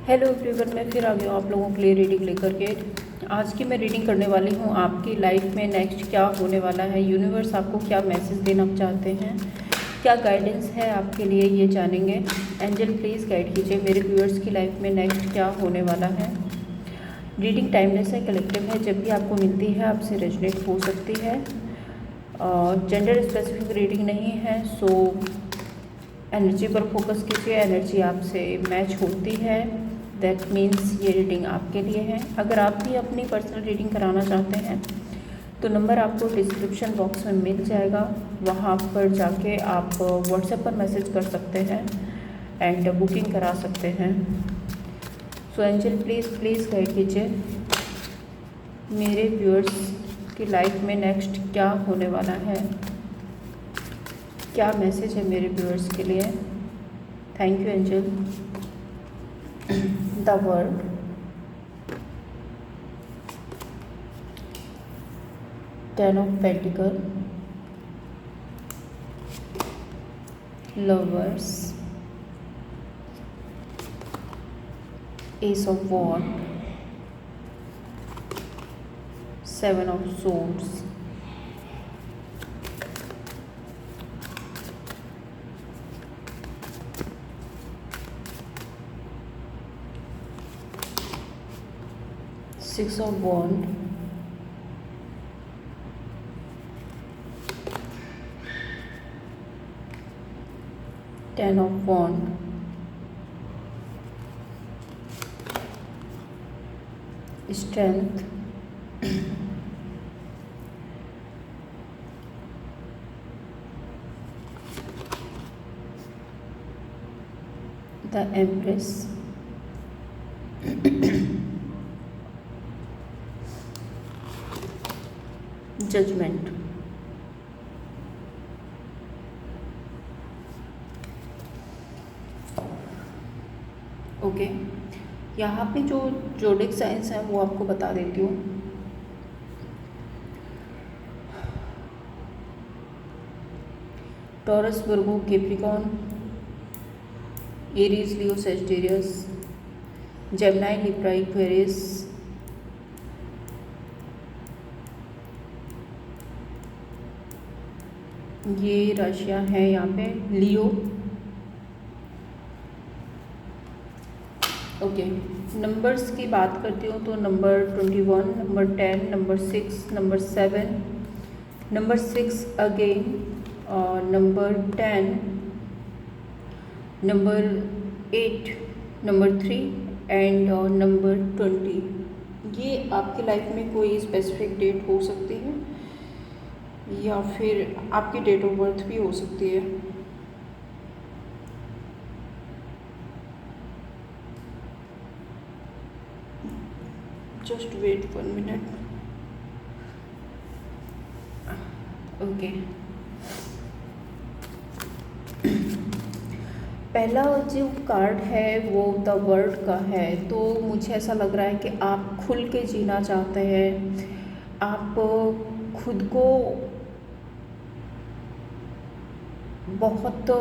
Hello everyone, मैं फिर आ गया हूँ आप लोगों के लिए रीडिंग लेकर के। आज की मैं रीडिंग करने वाली हूँ आपकी लाइफ में नेक्स्ट क्या होने वाला है, यूनिवर्स आपको क्या मैसेज देना चाहते हैं, क्या गाइडेंस है आपके लिए, ये जानेंगे। एंजल प्लीज़ गाइड कीजिए मेरे व्यूअर्स की लाइफ में नेक्स्ट क्या होने वाला है। रीडिंग टाइमलेस है, कलेक्टिव है, जब भी आपको मिलती है आपसे रेजोनेट हो सकती है। जेंडर स्पेसिफिक रीडिंग नहीं है, सो एनर्जी पर फोकस कीजिए। एनर्जी आपसे मैच होती है, दैट मीन्स ये रीडिंग आपके लिए है। अगर आप भी अपनी पर्सनल रीडिंग कराना चाहते हैं तो नंबर आपको डिस्क्रिप्शन बॉक्स में मिल जाएगा, वहाँ पर जाके आप व्हाट्सएप पर मैसेज कर सकते हैं एंड बुकिंग करा सकते हैं। सो एंजल प्लीज़ गाइड कीजिए मेरे व्यूअर्स की लाइफ में नेक्स्ट क्या होने वाला है, क्या मैसेज है मेरे व्यूअर्स के लिए। Thank you angel. The world, ten of pentacle, lovers, ace of wand, seven of swords, six of wand, ten of wand, strength, the empress, judgement. Okay, यहाँ पे जो जोडिक साइंस है वो आपको बता देती हूँ। टॉरस, वर्गो, कैप्रिकॉर्न, एरीज, लियो, सेजिटेरियस, जेमिनी, लिब्रा, एक्वेरियस, ये राशियाँ हैं यहाँ पे। लियो। ओके, नंबर्स की बात करती हूँ तो number 21, number 10, number 6, number 7, number 6 again, और number 10, number 8, number 3 and number 20। ये आपकी लाइफ में कोई स्पेसिफिक डेट हो सकती है या फिर आपकी डेट ऑफ बर्थ भी हो सकती है। Just wait 1 minute. ओके, पहला जो कार्ड है वो द वर्ल्ड का है, तो मुझे ऐसा लग रहा है कि आप खुल के जीना चाहते हैं, आप खुद को बहुत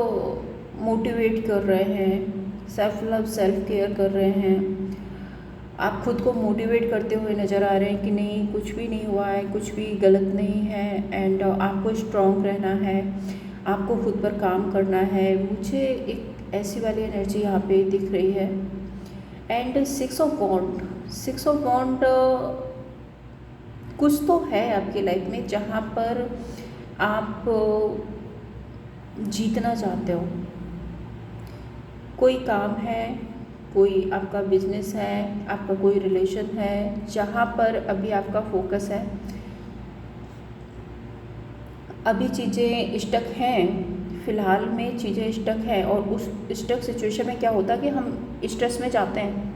मोटिवेट कर रहे हैं, सेल्फ लव सेल्फ केयर कर रहे हैं। आप खुद को मोटिवेट करते हुए नज़र आ रहे हैं कि नहीं, कुछ भी नहीं हुआ है, कुछ भी गलत नहीं है एंड आपको स्ट्रॉन्ग रहना है, आपको खुद पर काम करना है। मुझे एक ऐसी वाली एनर्जी यहाँ पे दिख रही है। एंड सिक्स ऑफ वॉन्ड कुछ तो है आपकी लाइफ में जहाँ पर आप जीतना चाहते हो। कोई काम है, कोई आपका बिजनेस है, आपका कोई रिलेशन है जहाँ पर अभी आपका फोकस है। अभी चीज़ें स्टक हैं, फ़िलहाल में चीज़ें स्टक हैं, और उस स्टक सिचुएशन में क्या होता है कि हम स्ट्रेस में जाते हैं,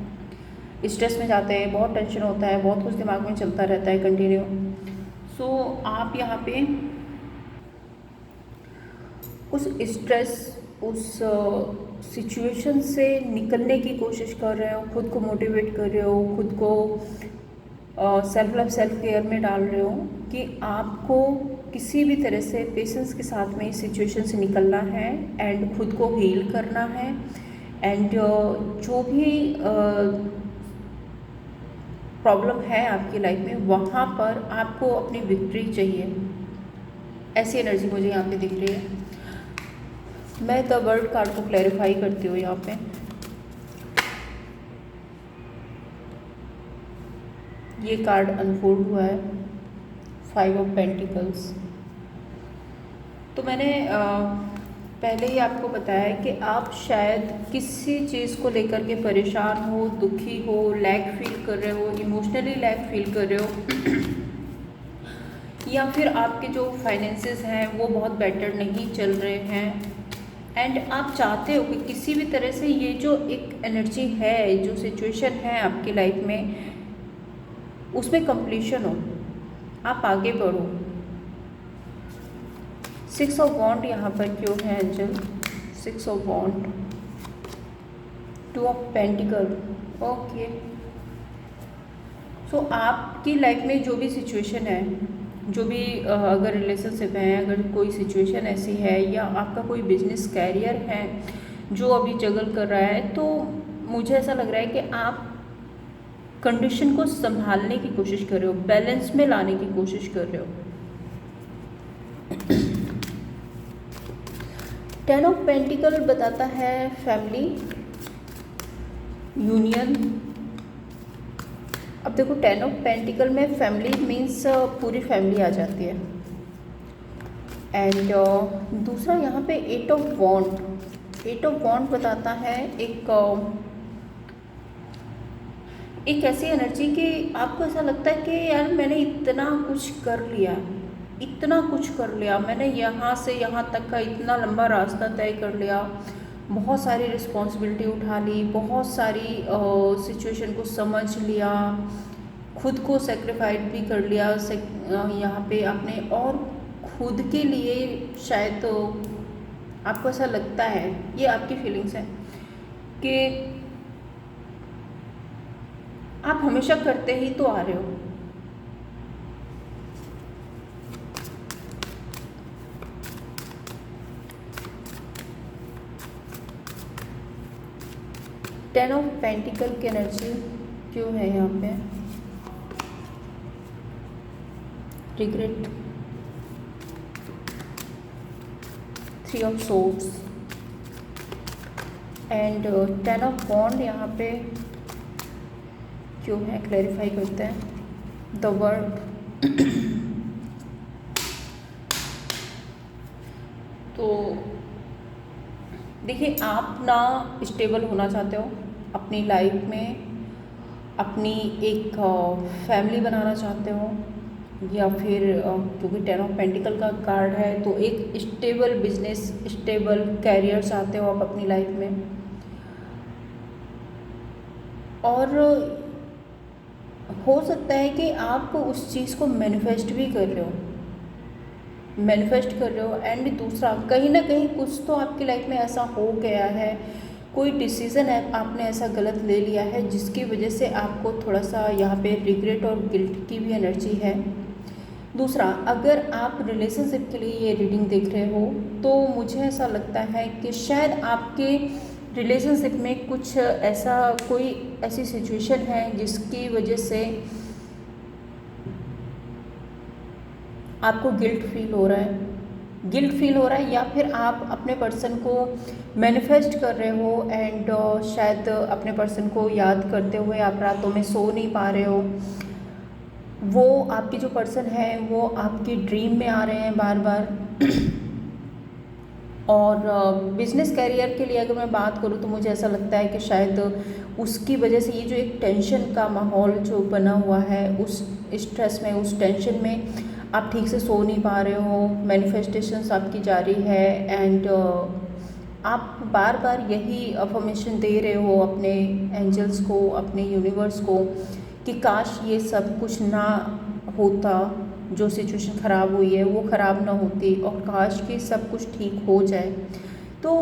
बहुत टेंशन होता है, बहुत कुछ दिमाग में चलता रहता है कंटिन्यू। सो आप यहाँ पे उस स्ट्रेस, उस सिचुएशन से निकलने की कोशिश कर रहे हो, खुद को मोटिवेट कर रहे हो, खुद को सेल्फ लव सेल्फ केयर में डाल रहे हो कि आपको किसी भी तरह से पेशेंस के साथ में इस सिचुएशन से निकलना है एंड खुद को हील करना है एंड जो भी प्रॉब्लम है आपकी लाइफ में वहाँ पर आपको अपनी विक्ट्री चाहिए, ऐसी एनर्जी मुझे यहाँ पे दिख रही है। मैं द वर्ल्ड कार्ड को क्लैरिफाई करती हूँ यहाँ पे। ये कार्ड अनफोल्ड हुआ है, 5 ऑफ पेंटिकल्स। तो मैंने पहले ही आपको बताया है कि आप शायद किसी चीज़ को लेकर के परेशान हो, दुखी हो, लैक फील कर रहे हो, इमोशनली लैक फील कर रहे हो या फिर आपके जो फाइनेंसेस हैं वो बहुत बेटर नहीं चल रहे हैं एंड आप चाहते हो कि किसी भी तरह से ये जो एक एनर्जी है, जो सिचुएशन है आपकी लाइफ में, उसमें कंप्लीशन हो, आप आगे बढ़ो। 6 ऑफ वॉन्ड यहाँ पर क्यों है angel? 6 of wand, 2 of pentacle. Okay, so आपकी लाइफ में जो भी सिचुएशन है, जो भी अगर रिलेशनशिप है, अगर कोई सिचुएशन ऐसी है या आपका कोई बिजनेस कैरियर है जो अभी जगल कर रहा है, तो मुझे ऐसा लग रहा है कि आप कंडीशन को संभालने की कोशिश कर रहे हो, बैलेंस में लाने की कोशिश कर रहे हो। 10 ऑफ पेंटिकल बताता है फैमिली यूनियन। अब देखो 10 ऑफ पेंटिकल में फैमिली मीन्स पूरी फैमिली आ जाती है एंड दूसरा यहाँ पे 8 ऑफ वॉन्ड। 8 ऑफ वॉन्ड बताता है एक ऐसी एनर्जी कि आपको ऐसा लगता है कि यार मैंने इतना कुछ कर लिया, इतना कुछ कर लिया, मैंने यहाँ से यहाँ तक का इतना लंबा रास्ता तय कर लिया, बहुत सारी रिस्पॉन्सिबिलिटी उठा ली, बहुत सारी सिचुएशन को समझ लिया, खुद को सेक्रीफाइस भी कर लिया यहाँ पे आपने, और खुद के लिए शायद तो आपको ऐसा लगता है, ये आपकी फीलिंग्स है कि आप हमेशा करते ही तो आ रहे हो। टेन ऑफ पेंटिकल की एनर्जी क्यों है यहाँ पे? Regret, 3 of swords and 10 of wand यहाँ पे क्यों है, क्लैरिफाई करते हैं। द वर्ल्ड, तो देखिए आप ना स्टेबल होना चाहते हो अपनी लाइफ में, अपनी एक फैमिली बनाना चाहते हो, या फिर क्योंकि 10 ऑफ पेंटिकल का कार्ड है तो एक स्टेबल बिजनेस, स्टेबल कैरियर चाहते हो आप अपनी लाइफ में, और हो सकता है कि आप उस चीज़ को मैनिफेस्ट भी कर रहे हो एंड दूसरा कहीं ना कहीं कुछ तो आपकी लाइफ में ऐसा हो गया है, कोई डिसीज़न है आपने ऐसा गलत ले लिया है जिसकी वजह से आपको थोड़ा सा यहाँ पे रिग्रेट और गिल्ट की भी एनर्जी है। दूसरा, अगर आप रिलेशनशिप के लिए ये रीडिंग देख रहे हो तो मुझे ऐसा लगता है कि शायद आपके रिलेशनशिप में कुछ ऐसा, कोई ऐसी सिचुएशन है जिसकी वजह से आपको गिल्ट फील हो रहा है, या फिर आप अपने पर्सन को मैनिफेस्ट कर रहे हो एंड शायद अपने पर्सन को याद करते हुए आप रातों में सो नहीं पा रहे हो। वो आपकी जो पर्सन है वो आपकी ड्रीम में आ रहे हैं बार बार। और बिज़नेस कैरियर के लिए अगर मैं बात करूँ तो मुझे ऐसा लगता है कि शायद उसकी वजह से ये जो एक टेंशन का माहौल जो बना हुआ है, उस स्ट्रेस में, उस टेंशन में आप ठीक से सो नहीं पा रहे हो, मैनिफेस्टेशंस आपकी जारी है एंड आप बार बार यही अफर्मेशन दे रहे हो अपने एंजल्स को, अपने यूनिवर्स को, कि काश ये सब कुछ ना होता, जो सिचुएशन ख़राब हुई है वो ख़राब ना होती, और काश कि सब कुछ ठीक हो जाए। तो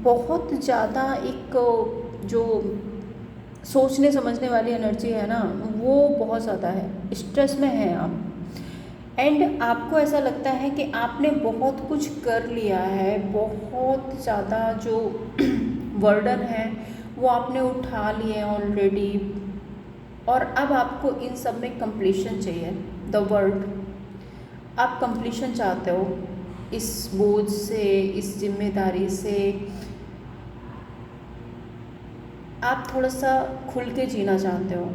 बहुत ज़्यादा एक जो सोचने समझने वाली एनर्जी है ना, वो बहुत ज़्यादा है, स्ट्रेस में है आप, एंड आपको ऐसा लगता है कि आपने बहुत कुछ कर लिया है, बहुत ज़्यादा जो बर्डन है वो आपने उठा लिए हैं ऑलरेडी, और अब आपको इन सब में कंप्लीशन चाहिए। द वर्ड, आप कंप्लीशन चाहते हो इस बोझ से, इस जिम्मेदारी से। आप थोड़ा सा खुल के जीना चाहते हो,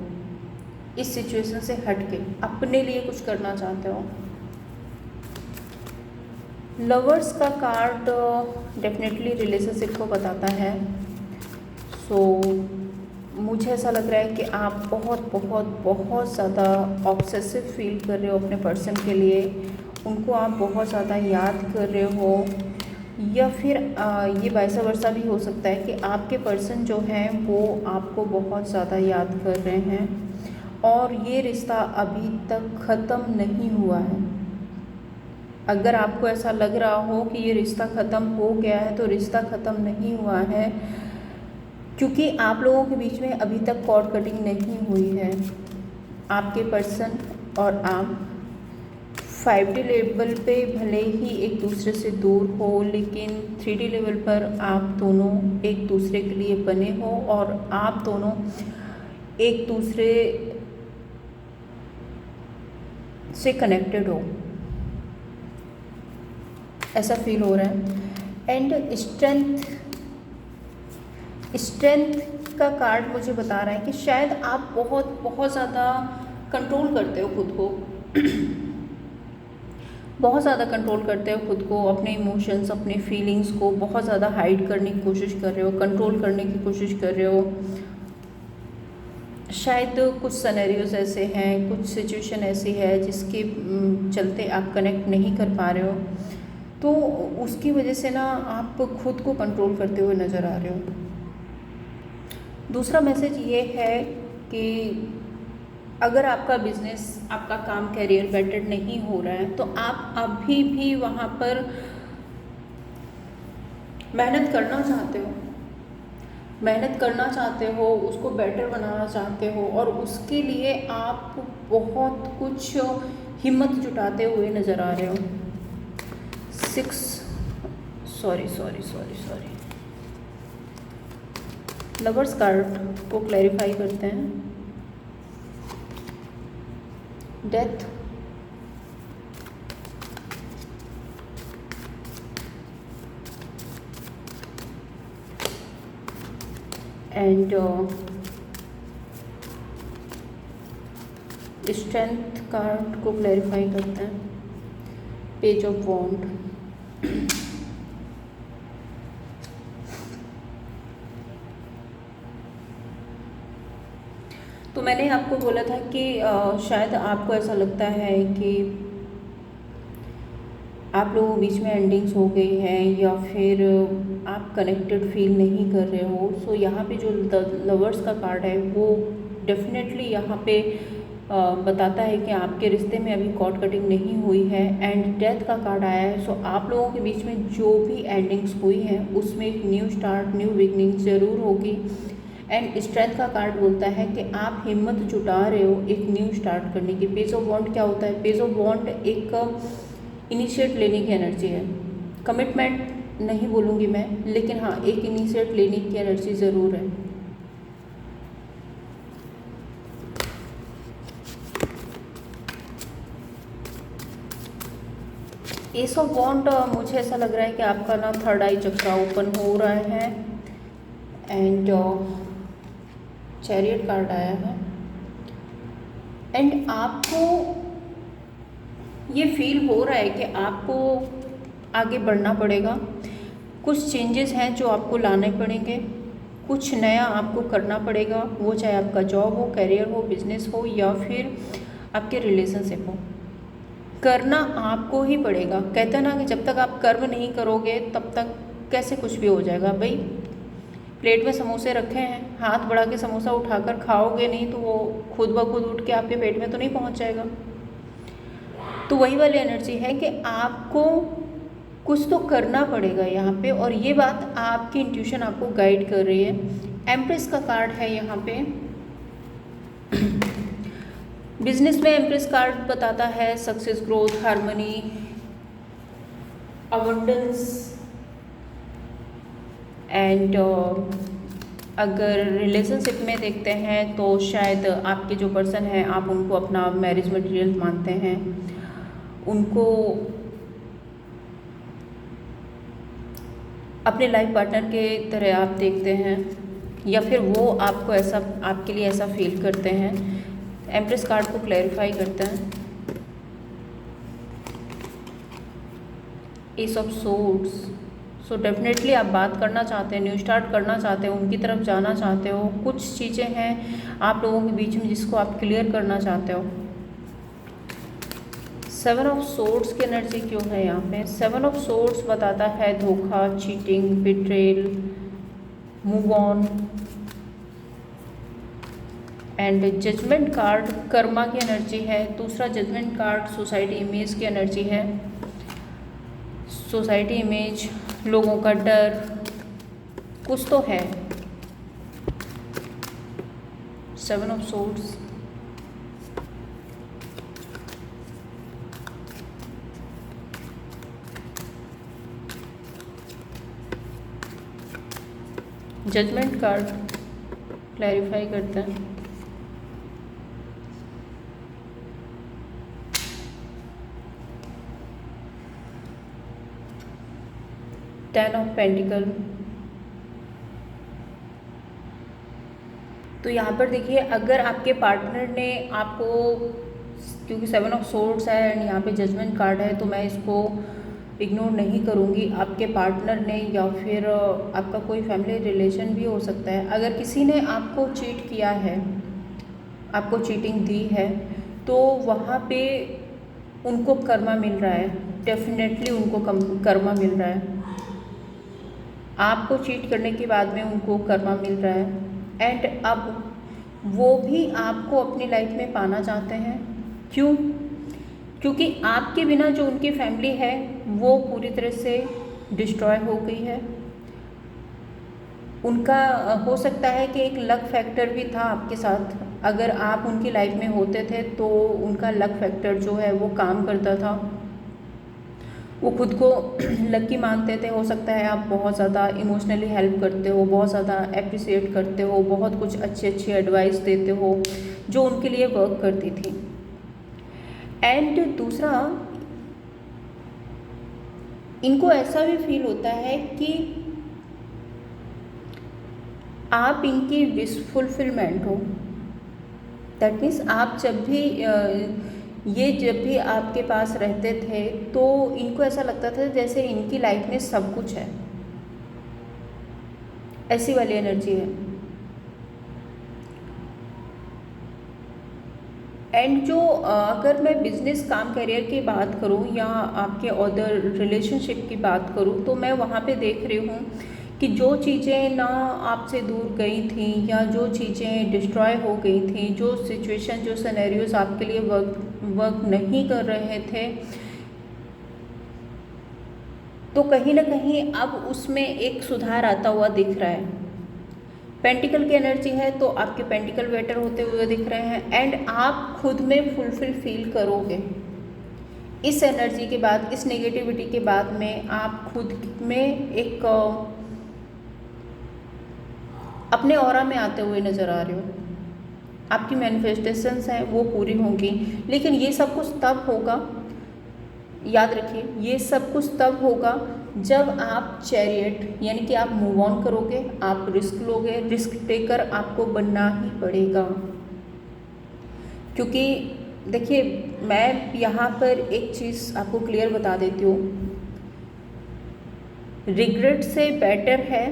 इस सिचुएशन से हट के अपने लिए कुछ करना चाहते हो। लवर्स का कार्ड डेफिनेटली रिलेशनशिप को बताता है। सो मुझे ऐसा लग रहा है कि आप बहुत बहुत बहुत ज़्यादा ऑब्सेसिव फील कर रहे हो अपने पर्सन के लिए। उनको आप बहुत ज़्यादा याद कर रहे हो, या फिर ये वैसा वर्सा भी हो सकता है कि आपके पर्सन जो हैं वो आपको बहुत ज़्यादा याद कर रहे हैं, और ये रिश्ता अभी तक ख़त्म नहीं हुआ है। अगर आपको ऐसा लग रहा हो कि ये रिश्ता ख़त्म हो गया है, तो रिश्ता ख़त्म नहीं हुआ है, क्योंकि आप लोगों के बीच में अभी तक कॉर्ड कटिंग नहीं हुई है। आपके पर्सन और आप 5D लेवल पे भले ही एक दूसरे से दूर हो, लेकिन 3D लेवल पर आप दोनों एक दूसरे के लिए बने हो, और आप दोनों एक दूसरे से कनेक्टेड हो, ऐसा फील हो रहा है। एंड स्ट्रेंथ का कार्ड मुझे बता रहा है कि शायद आप बहुत बहुत ज़्यादा कंट्रोल करते हो खुद को बहुत ज़्यादा कंट्रोल करते हो खुद को, अपने इमोशंस, अपने फीलिंग्स को बहुत ज़्यादा हाइड करने की कोशिश कर रहे हो, कंट्रोल करने की कोशिश कर रहे हो। शायद कुछ सिनेरियोज ऐसे हैं, कुछ सिचुएशन ऐसी है जिसके चलते आप कनेक्ट नहीं कर पा रहे हो, तो उसकी वजह से ना आप खुद को कंट्रोल करते हुए नज़र आ रहे हो। दूसरा मैसेज ये है कि अगर आपका बिजनेस, आपका काम, करियर बेटर नहीं हो रहा है, तो आप अभी भी वहाँ पर मेहनत करना चाहते हो, उसको बेटर बनाना चाहते हो, और उसके लिए आप बहुत कुछ हिम्मत जुटाते हुए नज़र आ रहे हो। सॉरी लवर्स कार्ड को क्लैरिफाई करते हैं। डेथ, एंड स्ट्रेंथ कार्ड को क्लैरिफाई करते हैं। पेज ऑफ वॉन्ड, तो मैंने आपको बोला था कि शायद आपको ऐसा लगता है कि आप लोगों के बीच में एंडिंग्स हो गई है, या फिर आप कनेक्टेड फील नहीं कर रहे हो। सो यहाँ पे जो लवर्स का कार्ड है वो डेफिनेटली यहाँ पे बताता है कि आपके रिश्ते में अभी कॉर्ड कटिंग नहीं हुई है। एंड डेथ का कार्ड आया है। सो आप लोगों के बीच में जो भी एंडिंग्स हुई हैं उसमें एक न्यू स्टार्ट, न्यू बिगनिंग ज़रूर होगी। एंड स्ट्रेंथ का कार्ड बोलता है कि आप हिम्मत जुटा रहे हो एक न्यू स्टार्ट करने की। पेज ऑफ वॉन्ड क्या होता है? पेज ऑफ वॉन्ड एक इनिशिएट लेने की एनर्जी है। कमिटमेंट नहीं बोलूँगी मैं, लेकिन हाँ एक इनिशिएट लेने की एनर्जी ज़रूर है। एस ऑफ वॉन्ड, मुझे ऐसा लग रहा है कि आपका ना थर्ड आई चक्रा ओपन हो रहा है। एंड चैरियट कार्ड आया है। एंड आपको ये फील हो रहा है कि आपको आगे बढ़ना पड़ेगा। कुछ चेंजेस हैं जो आपको लाने पड़ेंगे, कुछ नया आपको करना पड़ेगा, वो चाहे आपका जॉब हो, करियर हो, बिजनेस हो, या फिर आपके रिलेशनशिप हो। करना आपको ही पड़ेगा। कहते हैं ना कि जब तक आप कर्म नहीं करोगे तब तक कैसे कुछ भी हो जाएगा। भाई प्लेट में समोसे रखे हैं, हाथ बढ़ा के समोसा उठाकर खाओगे नहीं तो वो खुद ब खुद उठ के आपके पेट में तो नहीं पहुंच जाएगा। तो वही वाली एनर्जी है कि आपको कुछ तो करना पड़ेगा यहाँ पे, और ये बात आपकी इंट्यूशन आपको गाइड कर रही है। एम्प्रेस का कार्ड है यहाँ पे। बिजनेस में एम्प्रेस कार्ड बताता है success, growth, harmony, abundance and अगर रिलेशनशिप में देखते हैं तो शायद आपके जो पर्सन है आप उनको अपना मैरिज मटेरियल मानते हैं, उनको अपने लाइफ पार्टनर के तरह आप देखते हैं, या फिर वो आपको ऐसा, आपके लिए ऐसा फील करते हैं। एम्प्रेस कार्ड को क्लैरिफाई करते हैं। S of swords. So definitely आप बात करना चाहते हैं, न्यू स्टार्ट करना चाहते हैं, उनकी तरफ जाना चाहते हो। कुछ चीज़ें हैं आप लोगों के बीच में जिसको आप क्लियर करना चाहते हो। 7 ऑफ सोर्ड्स की एनर्जी क्यों है यहाँ पे? 7 ऑफ सोर्ड्स बताता है धोखा, cheating, betrayal, move on. And judgement card karma की एनर्जी है। दूसरा जजमेंट कार्ड सोसाइटी इमेज की एनर्जी है। सोसाइटी इमेज, लोगों का डर, कुछ तो है। 7 of swords. Judgement card clarify करते हैं। Ten of pentacle. तो यहाँ पर देखिए, अगर आपके पार्टनर ने आपको, क्योंकि 7 ऑफ सोर्ड्स है एंड यहाँ पे जजमेंट कार्ड है, तो मैं इसको इग्नोर नहीं करूँगी। आपके पार्टनर ने या फिर आपका कोई फैमिली रिलेशन भी हो सकता है, अगर किसी ने आपको चीट किया है, आपको चीटिंग दी है, तो वहाँ पे उनको कर्मा मिल रहा है। डेफिनेटली उनको कर्मा मिल रहा है। आपको चीट करने के बाद में उनको कर्मा मिल रहा है। एंड अब वो भी आपको अपनी लाइफ में पाना चाहते हैं। क्यों? क्योंकि आपके बिना जो उनकी फैमिली है वो पूरी तरह से डिस्ट्रॉय हो गई है। उनका हो सकता है कि एक लक फैक्टर भी था आपके साथ। अगर आप उनकी लाइफ में होते थे तो उनका लक फैक्टर जो है वो काम करता था। वो खुद को लकी मानते थे। हो सकता है आप बहुत ज़्यादा इमोशनली हेल्प करते हो, बहुत ज़्यादा अप्रिशिएट करते हो, बहुत कुछ अच्छी अच्छी एडवाइस देते हो जो उनके लिए वर्क करती थी। एंड दूसरा, इनको ऐसा भी फील होता है कि आप इनकी विश फुलफिलमेंट हो। दैट मीन्स आप जब भी जब भी आपके पास रहते थे तो इनको ऐसा लगता था जैसे इनकी लाइफ में सब कुछ है, ऐसी वाली एनर्जी है। एंड जो अगर मैं बिजनेस, काम, करियर की बात करूं या आपके अदर रिलेशनशिप की बात करूं, तो मैं वहां पे देख रही हूं कि जो चीज़ें ना आपसे दूर गई थी या जो चीज़ें डिस्ट्रॉय हो गई थी, जो सिचुएशन, जो सिनेरियोज आपके लिए वर्क नहीं कर रहे थे, तो कहीं ना कहीं अब उसमें एक सुधार आता हुआ दिख रहा है। पेंटिकल की एनर्जी है तो आपके पेंटिकल बेटर होते हुए दिख रहे हैं। एंड आप खुद में फुलफिल फील करोगे इस एनर्जी के बाद, इस नेगेटिविटी के बाद में आप खुद में एक अपने ऑरा में आते हुए नज़र आ रहे हो। आपकी मैनिफेस्टेशंस हैं वो पूरी होंगी। लेकिन ये सब कुछ तब होगा, याद रखिए, ये सब कुछ तब होगा जब आप चैरियट यानी कि आप मूव ऑन करोगे, आप रिस्क लोगे। रिस्क टेकर आपको बनना ही पड़ेगा। क्योंकि देखिए, मैं यहाँ पर एक चीज़ आपको क्लियर बता देती हूँ, रिग्रेट से बेटर है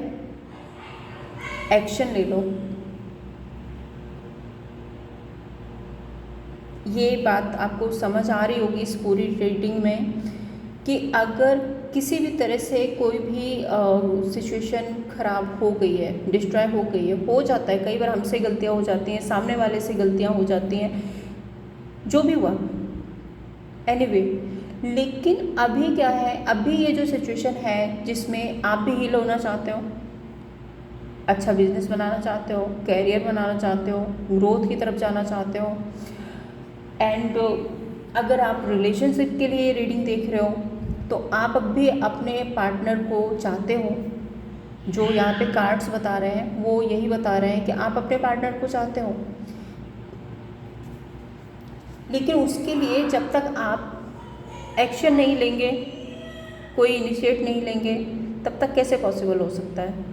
एक्शन ले लो। ये बात आपको समझ आ रही होगी इस पूरी रीडिंग में कि अगर किसी भी तरह से कोई भी सिचुएशन ख़राब हो गई है, डिस्ट्रॉय हो गई है, हो जाता है, कई बार हमसे गलतियाँ हो जाती हैं, सामने वाले से गलतियाँ हो जाती हैं, जो भी हुआ एनीवे। लेकिन अभी क्या है, अभी ये जो सिचुएशन है जिसमें आप भी हील होना चाहते हो, अच्छा बिजनेस बनाना चाहते हो, कैरियर बनाना चाहते हो, ग्रोथ की तरफ जाना चाहते हो, एंड अगर आप रिलेशनशिप के लिए रीडिंग देख रहे हो तो आप अब भी अपने पार्टनर को चाहते हो जो यहाँ पे कार्ड्स बता रहे हैं वो यही बता रहे हैं कि आप अपने पार्टनर को चाहते हो, लेकिन उसके लिए जब तक आप एक्शन नहीं लेंगे, कोई इनिशिएट नहीं लेंगे, तब तक कैसे पॉसिबल हो सकता है।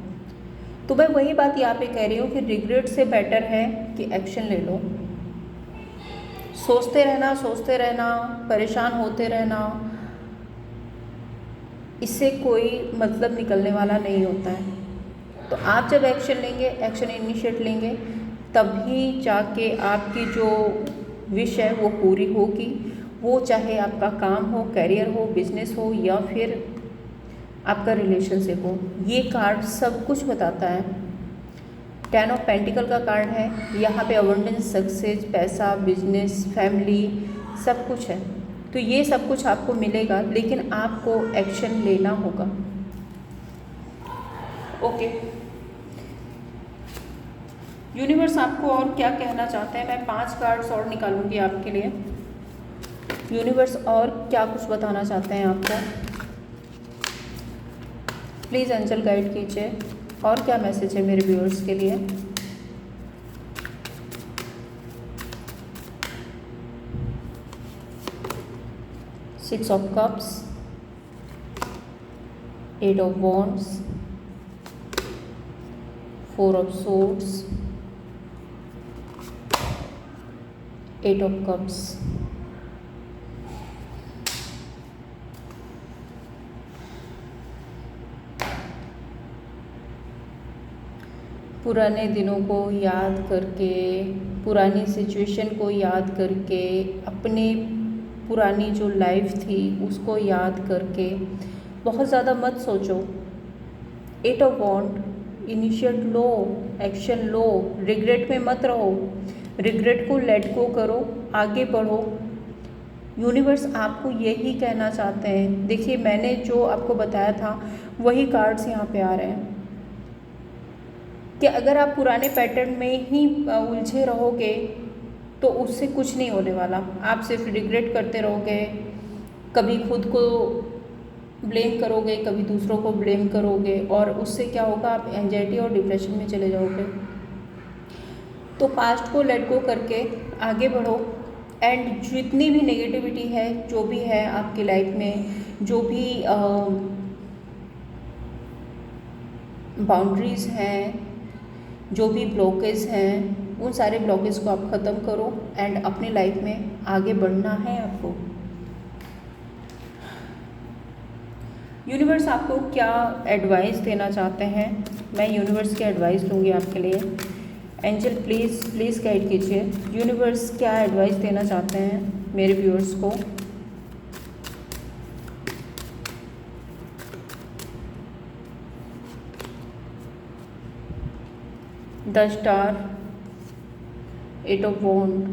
तो मैं वही बात यहाँ पे कह रही हूँ कि रिग्रेट से बेटर है कि एक्शन ले लो। सोचते रहना, परेशान होते रहना, इससे कोई मतलब निकलने वाला नहीं होता है। तो आप जब एक्शन लेंगे, एक्शन इनिशिएट लेंगे, तभी जाके आपकी जो विश है वो पूरी होगी। वो चाहे आपका काम हो, करियर हो, बिजनेस हो या फिर आपका रिलेशनशिप हो। ये कार्ड सब कुछ बताता है। 10 ऑफ पेंटिकल का कार्ड है। यहाँ पे अबंडेंस, सक्सेस, पैसा, बिजनेस, फैमिली सब कुछ है। तो ये सब कुछ आपको मिलेगा, लेकिन आपको एक्शन लेना होगा। ओके, यूनिवर्स आपको और क्या कहना चाहते हैं। मैं 5 कार्ड्स और निकालूंगी आपके लिए। यूनिवर्स और क्या कुछ बताना चाहते हैं आपको, प्लीज़ एंजल गाइड कीजिए। और क्या मैसेज है मेरे व्यूअर्स के लिए। Six of cups, 8 of wands, 4 of swords, 8 of cups. पुराने दिनों को याद करके, पुरानी सिचुएशन को याद करके, अपने पुरानी जो लाइफ थी उसको याद करके बहुत ज़्यादा मत सोचो। 8 ऑफ वॉन्ड, इनिशिएट लो, एक्शन लो, रिग्रेट में मत रहो। रिग्रेट को लेट गो करो, आगे बढ़ो। यूनिवर्स आपको यही कहना चाहते हैं। देखिए, मैंने जो आपको बताया था वही कार्ड्स यहाँ पे आ रहे हैं कि अगर आप पुराने पैटर्न में ही उलझे रहोगे तो उससे कुछ नहीं होने वाला। आप सिर्फ रिग्रेट करते रहोगे, कभी खुद को ब्लेम करोगे, कभी दूसरों को ब्लेम करोगे, और उससे क्या होगा, आप एंजाइटी और डिप्रेशन में चले जाओगे। तो पास्ट को लेट गो करके आगे बढ़ो। एंड जितनी भी नेगेटिविटी है, जो भी है आपकी लाइफ में, जो भी बाउंड्रीज़ हैं, जो भी ब्लॉकेज हैं, उन सारे ब्लॉकेज को आप ख़त्म करो एंड अपनी लाइफ में आगे बढ़ना है आपको। यूनिवर्स आपको क्या एडवाइस देना चाहते हैं, मैं यूनिवर्स की एडवाइस लूँगी आपके लिए। एंजल प्लीज़ गाइड कीजिए। यूनिवर्स क्या एडवाइस देना चाहते हैं मेरे व्यूअर्स को। द स्टार, 8 ऑफ वॉन्ड,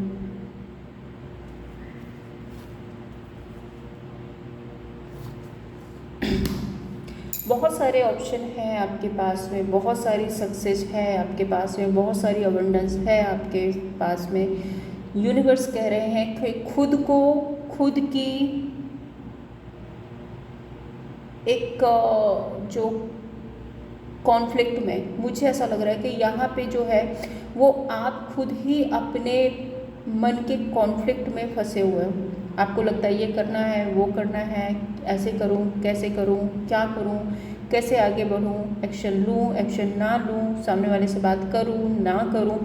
बहुत सारे ऑप्शन हैं आपके पास में, बहुत सारी सक्सेस है आपके पास में, बहुत सारी अबंडेंस है आपके पास में। यूनिवर्स कह रहे हैं कि खुद की एक जो कॉन्फ्लिक्ट में, मुझे ऐसा लग रहा है कि यहाँ पे जो है वो आप खुद ही अपने मन के कॉन्फ्लिक्ट में फंसे हुए हो। आपको लगता है ये करना है, वो करना है, ऐसे करूं, कैसे करूं, क्या करूं, कैसे आगे बढ़ूं, एक्शन लूं, एक्शन ना लूं, सामने वाले से बात करूं, ना करूं।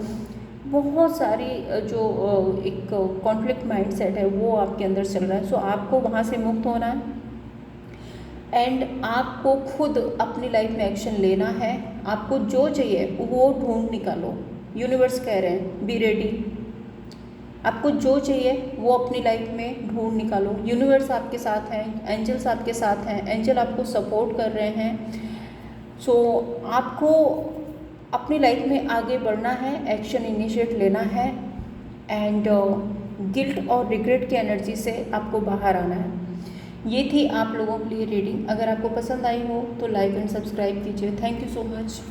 बहुत सारी जो एक कॉन्फ्लिक्ट माइंडसेट है वो आपके अंदर चल रहा है। सो आपको वहाँ से मुक्त होना है एंड आपको खुद अपनी लाइफ में एक्शन लेना है। आपको जो चाहिए वो ढूंढ निकालो। यूनिवर्स कह रहे हैं बी रेडी। आपको जो चाहिए वो अपनी लाइफ में ढूंढ निकालो। यूनिवर्स आपके साथ हैं, एंजल्स आपके साथ हैं, एंजल आपको सपोर्ट कर रहे हैं। सो आपको अपनी लाइफ में आगे बढ़ना है, एक्शन इनिशिएट लेना है एंड गिल्ट और रिग्रेट की एनर्जी से आपको बाहर आना है। ये थी आप लोगों के लिए रीडिंग। अगर आपको पसंद आई हो तो लाइक एंड सब्सक्राइब कीजिए। Thank you so much.